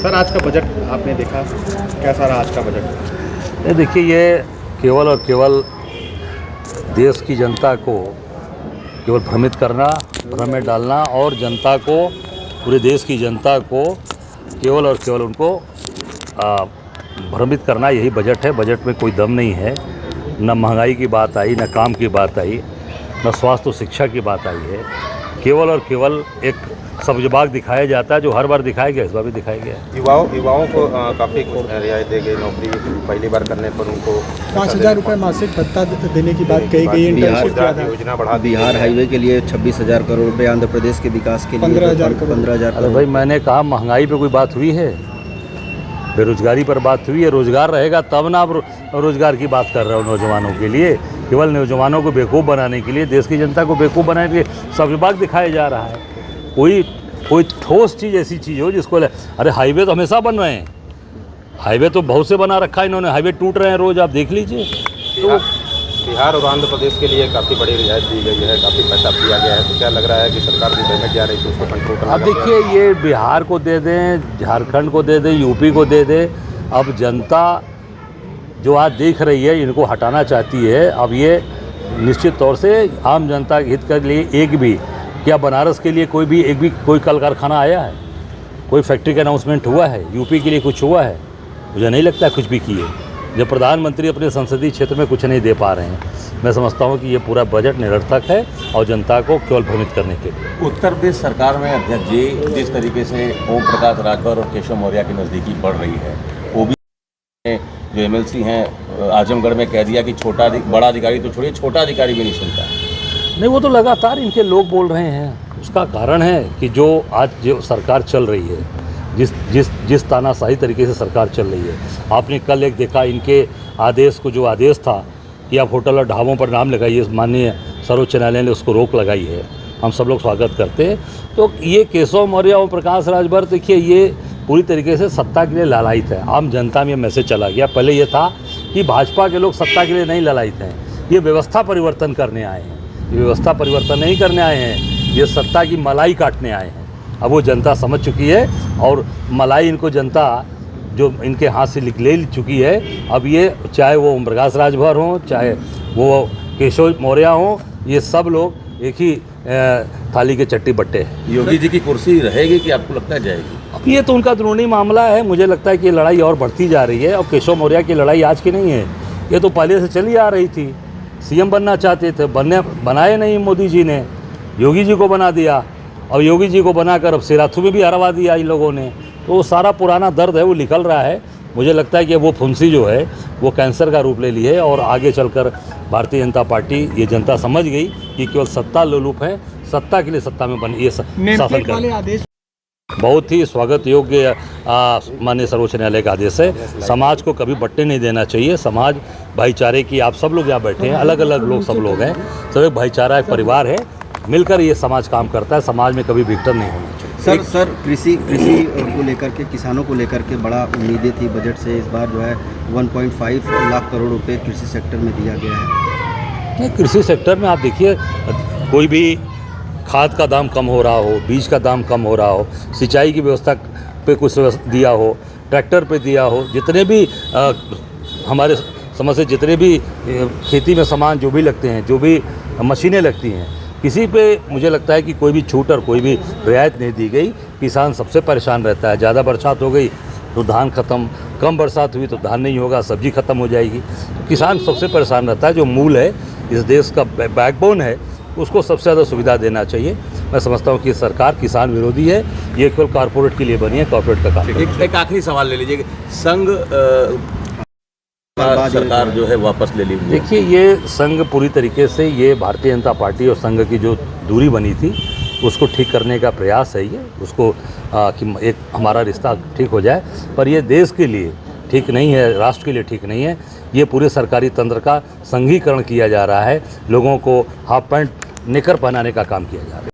Sir आज का budget आपने देखा, कैसा रहा आज का बजट? ये देखिए, ये केवल और केवल देश की जनता को केवल भ्रमित करना, भ्रम में डालना और जनता को, पूरे देश की जनता को केवल और केवल उनको भ्रमित करना, यही बजट है। बजट में कोई दम नहीं है। न महंगाई की बात आई, न काम की बात आई, न स्वास्थ्य और शिक्षा की बात आई है। केवल और केवल एक सब्जबाग दिखाया जाता है, जो हर बार दिखाया गया, इस बार भी दिखाया गया है। युवाओं को काफ़ी रियायत दी गई, नौकरी पहली बार करने पर उनको 5,000 रुपये मासिक भत्ता देने की बात कही गई है। योजना बढ़ा दी। बिहार हाईवे के लिए 26,000 करोड़ रुपए, आंध्र प्रदेश के विकास के लिए 15,000 करोड़। 15,000 अरे भाई, मैंने कहा महंगाई पे कोई बात हुई है? बेरोजगारी पर बात हुई है। रोजगार रहेगा तब ना आप रोजगार की बात कर रहे हो। नौजवानों के लिए, केवल नौजवानों को बेवकूफ़ बनाने के लिए, देश की जनता को बेवकूफ़ बनाने के लिए सब्जबाग दिखाया जा रहा है। कोई ठोस चीज़, ऐसी चीज़ हो जिसको, अरे हाईवे तो हमेशा बन रहे हैं, हाईवे तो बहुत से बना रखा है इन्होंने, हाईवे टूट रहे हैं रोज, आप देख लीजिए। तो बिहार और आंध्र प्रदेश के लिए काफ़ी बड़ी रियायत दी गई है, काफ़ी पैसा दिया गया है, तो क्या लग रहा है कि सरकार जो पेमेंट जा रही है उसको कंट्रोल करना? अब देखिए, ये बिहार को दे दें, झारखंड को दे दें, यूपी को दे दें, अब जनता जो आज देख रही है इनको हटाना चाहती है। अब ये निश्चित तौर से आम जनता के हित के लिए एक भी, क्या बनारस के लिए कोई कल कारखाना आया है? कोई फैक्ट्री का अनाउंसमेंट हुआ है? यूपी के लिए कुछ हुआ है? मुझे नहीं लगता कुछ भी किए। जब प्रधानमंत्री अपने संसदीय क्षेत्र में कुछ नहीं दे पा रहे हैं, मैं समझता हूं कि ये पूरा बजट निरर्थक है और जनता को केवल भ्रमित करने के लिए। उत्तर प्रदेश सरकार में अध्यक्ष जी जिस तरीके से ओम प्रकाश राजभर और केशव मौर्य की नज़दीकी बढ़ रही है, वो भी जो एमएलसी हैं आजमगढ़ में कह दिया कि बड़ा अधिकारी तो छोड़िए, छोटा अधिकारी भी नहीं सुनता। नहीं, वो तो लगातार इनके लोग बोल रहे हैं। उसका कारण है कि जो आज जो सरकार चल रही है, जिस तानाशाही तरीके से सरकार चल रही है, आपने कल एक देखा इनके आदेश को, जो आदेश था कि आप होटल और ढाबों पर नाम लगाइए, माननीय सर्वोच्च न्यायालय ने उसको रोक लगाई है। हम सब लोग स्वागत करते हैं। तो ये केशव मौर्य और प्रकाश राजभर, देखिए, ये पूरी तरीके से सत्ता के लिए लालायित है। आम जनता में मैसेज चला गया। पहले ये था कि भाजपा के लोग सत्ता के लिए नहीं लालायित हैं, ये व्यवस्था परिवर्तन करने आए हैं। ये व्यवस्था परिवर्तन नहीं करने आए हैं, ये सत्ता की मलाई काटने आए हैं। अब वो जनता समझ चुकी है और मलाई इनको जनता जो इनके हाथ से ले चुकी है। अब ये, चाहे वो ओम प्रकाश राजभर हों, चाहे वो केशव मौर्य हों, ये सब लोग एक ही थाली के चट्टी बट्टे हैं। योगी जी की कुर्सी रहेगी कि आपको लगता है जाएगी? अब ये तो उनका अंदरूनी मामला है। मुझे लगता है कि ये लड़ाई और बढ़ती जा रही है। और केशव मौर्य की लड़ाई आज की नहीं है, ये तो पहले से चली आ रही थी। सीएम बनना चाहते थे, बनाए नहीं मोदी जी ने, योगी जी को बना दिया। और योगी जी को बनाकर अब सिराथू में भी हरवा दिया इन लोगों ने। तो वो सारा पुराना दर्द है, वो निकल रहा है। मुझे लगता है कि वो फुंसी जो है वो कैंसर का रूप ले ली है। और आगे चलकर भारतीय जनता पार्टी, ये जनता समझ गई कि केवल सत्ता लोलुप है, सत्ता के लिए सत्ता में बन ये शासन कर। बहुत ही स्वागत योग्य माननीय सर्वोच्च न्यायालय का आदेश है। समाज को कभी बट्टे नहीं देना चाहिए। समाज भाईचारे की, आप सब लोग यहाँ बैठे हैं, अलग अलग लोग सब लोग हैं, सब एक भाईचारा, एक परिवार है, मिलकर ये समाज काम करता है। समाज में कभी विघटन नहीं होना चाहिए। सर कृषि को लेकर के, किसानों को लेकर के बड़ा उम्मीदें थी बजट से। इस बार जो है 1.5 लाख करोड़ रुपए कृषि सेक्टर में दिया गया है। नहीं, कृषि सेक्टर में आप देखिए, कोई भी खाद का दाम कम हो रहा हो, बीज का दाम कम हो रहा हो, सिंचाई की व्यवस्था पे कुछ दिया हो, ट्रैक्टर पे दिया हो, जितने भी हमारे समझ से जितने भी खेती में सामान जो भी लगते हैं, जो भी मशीनें लगती हैं, किसी पे मुझे लगता है कि कोई भी छूट और कोई भी रियायत नहीं दी गई। किसान सबसे परेशान रहता है। ज़्यादा बरसात हो गई तो धान खत्म, कम बरसात हुई तो धान नहीं होगा, सब्जी खत्म हो जाएगी। तो किसान सबसे परेशान रहता है। जो मूल है, इस देश का बैकबोन है, उसको सबसे ज़्यादा सुविधा देना चाहिए। मैं समझता हूँ कि सरकार किसान विरोधी है। ये केवल कॉर्पोरेट के लिए बनी है, कॉर्पोरेट का काम। एक आखिरी सवाल ले लीजिए, संघ सरकार जो है वापस ले ली। देखिए, ये संघ पूरी तरीके से, ये भारतीय जनता पार्टी और संघ की जो दूरी बनी थी उसको ठीक करने का प्रयास है। ये उसको कि एक हमारा रिश्ता ठीक हो जाए, पर ये देश के लिए ठीक नहीं है, राष्ट्र के लिए ठीक नहीं है। ये पूरे सरकारी तंत्र का संघीकरण किया जा रहा है। लोगों को हाफ पैंट निकर पहनाने का काम किया जा रहा है।